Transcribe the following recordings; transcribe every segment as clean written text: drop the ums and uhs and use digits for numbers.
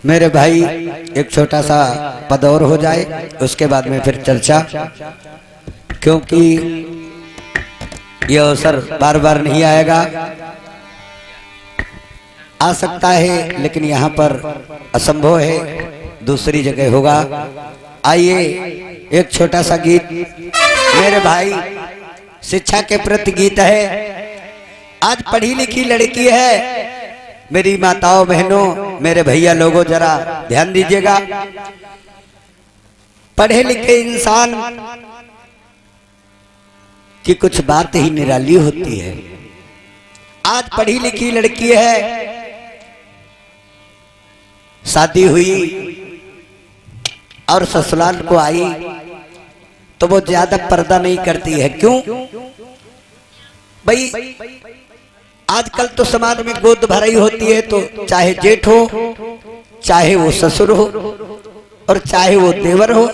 मेरे भाई एक छोटा सा पद और हो जाए, उसके बाद में फिर चर्चा, क्योंकि यह अवसर बार बार नहीं आएगा। आ सकता है लेकिन यहाँ पर असंभव है, दूसरी जगह होगा। आइए एक छोटा सा गीत मेरे भाई शिक्षा के प्रति गीत है। आज पढ़ी लिखी लड़की है, मेरी माताओं बहनों मेरे भैया लोगों जरा ध्यान दीजिएगा। पढ़े लिखे इंसान की कुछ बात ही निराली होती है। आज पढ़ी लिखी लड़की है, शादी हुई और ससुराल को आई तो वो ज्यादा पर्दा नहीं करती है। क्यों भाई? आजकल तो समाज में गोद भराई होती है, तो चाहे जेठ हो, चाहे वो ससुर हो, और चाहे वो देवर हो,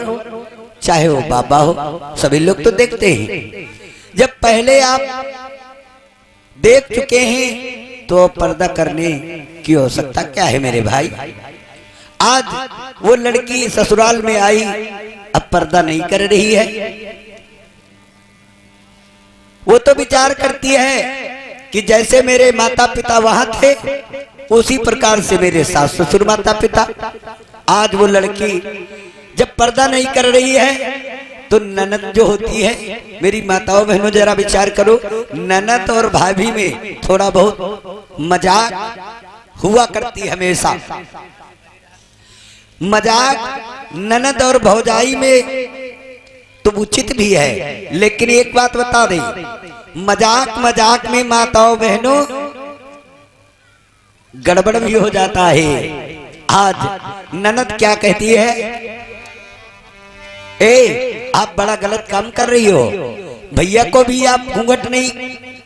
चाहे वो बाबा हो, सभी लोग तो देखते हैं। जब पहले आप देख चुके हैं तो पर्दा करने की आवश्यकता क्या है मेरे भाई? आज वो लड़की ससुराल में आई, अब पर्दा नहीं कर रही है। वो तो विचार करती है कि जैसे मेरे माता पिता वहां थे उसी प्रकार से मेरे सास ससुर माता पिता। आज वो लड़की जब पर्दा नहीं कर रही है तो ननद जो होती है, मेरी माताओं बहनों जरा विचार करो, ननद और भाभी में थोड़ा बहुत मजाक हुआ करती हमेशा। मजाक ननद और भौजाई में तो उचित भी है, लेकिन एक बात बता दें, मजाक मजाक में माताओं बहनों गड़बड़ भी हो जाता है। आज ननद क्या कहती है, ए आप बड़ा गलत काम कर रही हो, भैया को भी आप घूंघट नहीं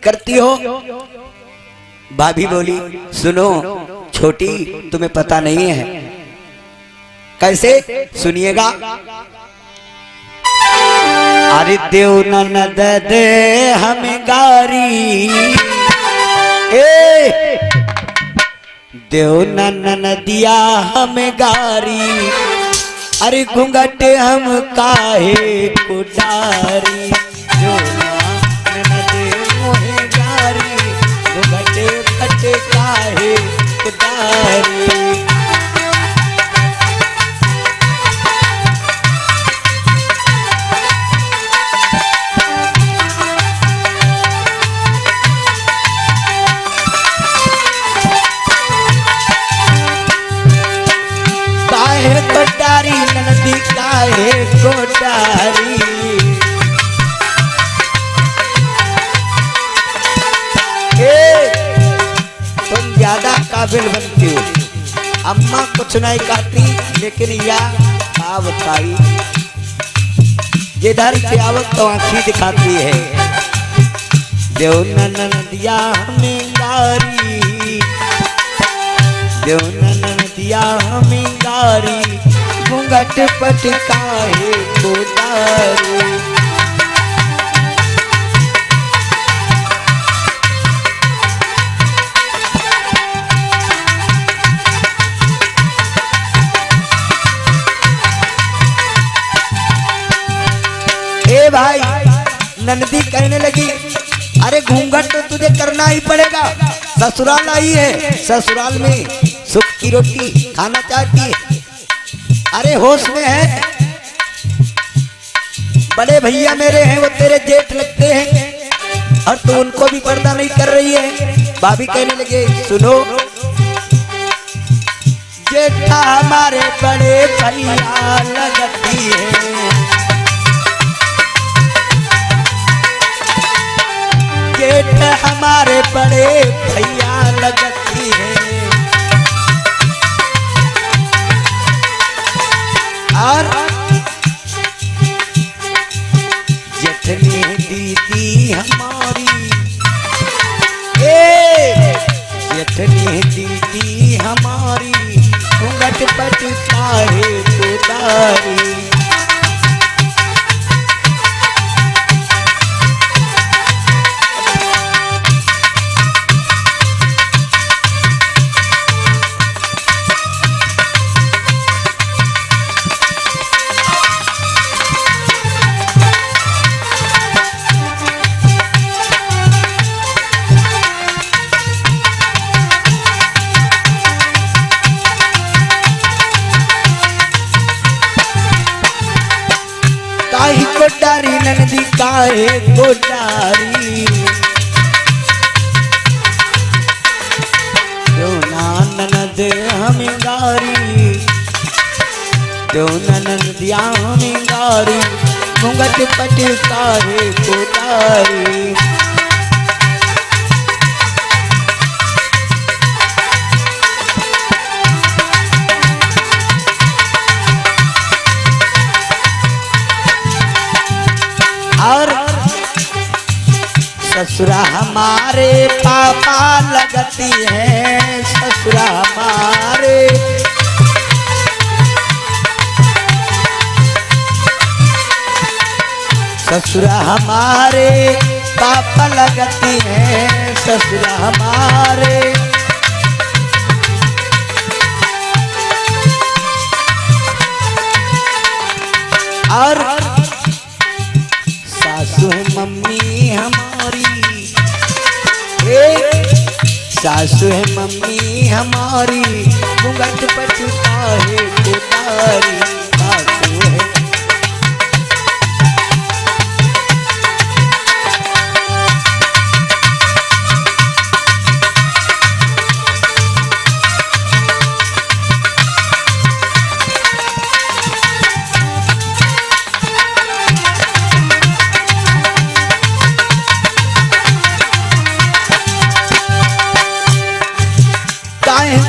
करती हो। भाभी बोली, सुनो छोटी, तुम्हें पता नहीं है। कैसे? सुनिएगा। अरे देव ननद दे हमें गारी, ए देव ननद दिया हमें गारी, अरे घूंघट हम काहे कुटारी, जो ननद मोहे गारी, घूंघट फटे काहे कुटारी। कोटारी ननदी काहे कोटारी, तुम ज्यादा काबिल बनती हो। अम्मा कुछ नहीं कहती, लेकिन या आवताई जिधर से आवत तो आंखी दिखाती है। देव ननदिया हमें गारी, देव ननदिया हमें गारी, घूंघट पटकाए कोटारी। ए भाई, ननदी कहने लगी, अरे घूंघट तो तुझे करना ही पड़ेगा, ससुराल आई है, ससुराल में सुख की रोटी खाना चाहती है। अरे होश में है? बड़े भैया मेरे हैं, वो तेरे जेठ लगते हैं, और तू उनको भी पर्दा नहीं कर रही है। भाभी कहने लगे, सुनो जेठा हमारे बड़े भैया लगती है, जेठ हमारे बड़े भैया लगती है, और जेठनी दीदी हमारी, जेठनी दीदी हमारी, घूंघट पटकाए कोटारी। गोटारी नंदी काहे गोटारी जो ननद हमें गारी जो ननदिया हमें गारी घूंघट पट काहे गोटारी और ससुरा हमारे पापा लगती है ससुरा हमारे ससुरा हमारे पापा लगती है ससुरा हमारे और सासू है मम्मी हमारी सासू है मम्मी हमारी घूंघट पटुता है गोटारी सासू है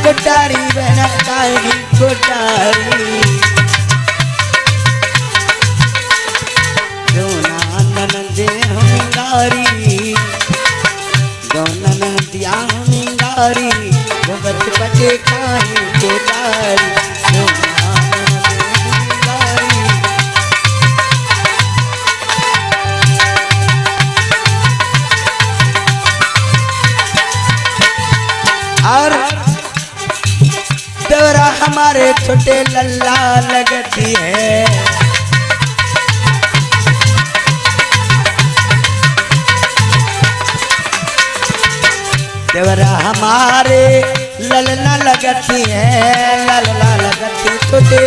गोटारी बहना काहे गोटारी जो ननद हमें गारी जो ननदिया हमें गारी घूंघट पटे काहे गोटारी जो ननद हमें गारी और देवरा हमारे छोटे लल्ला लगती है देवरा हमारे ललना लगती है लल्ला लगती छोटे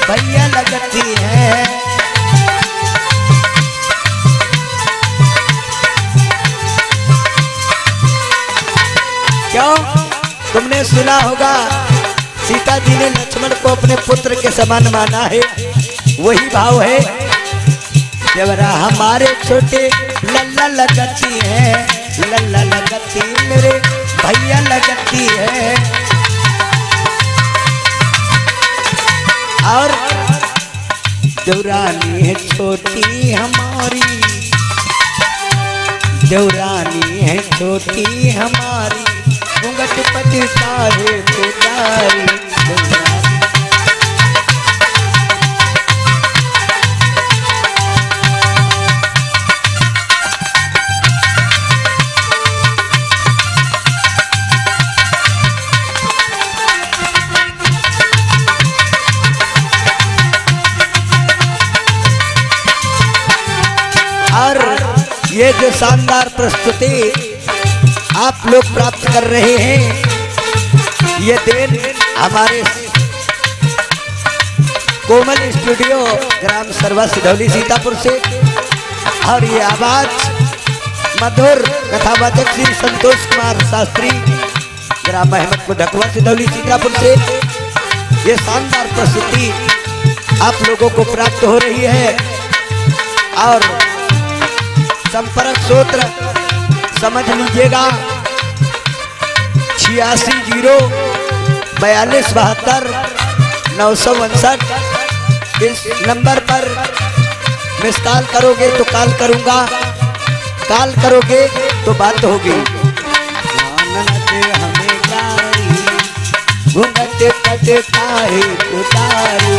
भैया लगती है क्यों तुमने सुना होगा सीता जी ने लक्ष्मण को अपने पुत्र के समान माना है वही भाव है देवरा हमारे छोटे लल्ला लगती है लल्ला लगती मेरे भैया लगती है और देवरानी है छोटी हमारी देवरानी है छोटी हमारी घूंघट पटी काहे गोटारी और ये जो शानदार प्रस्तुति आप लोग प्राप्त कर रहे हैं ये देन हमारे कोमल स्टूडियो ग्राम सरवा सिधौली सीतापुर से और ये आवाज मधुर कथावाचक श्री संतोष कुमार शास्त्री ग्राम अहमदपुर ढकवा सिधौली सीतापुर से ये शानदार प्रस्तुति आप लोगों को प्राप्त हो रही है और संपर्क सूत्र समझ लीजिएगा 8602427959 इस नंबर पर मिस कॉल करोगे तो कॉल करूंगा कॉल करोगे तो बात होगी हमें गारी घूंघट पट काहे गोटारी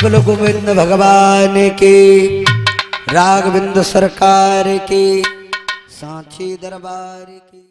बोलो गोविंद भगवान की राघवेंद्र सरकार की सांची दरबार की।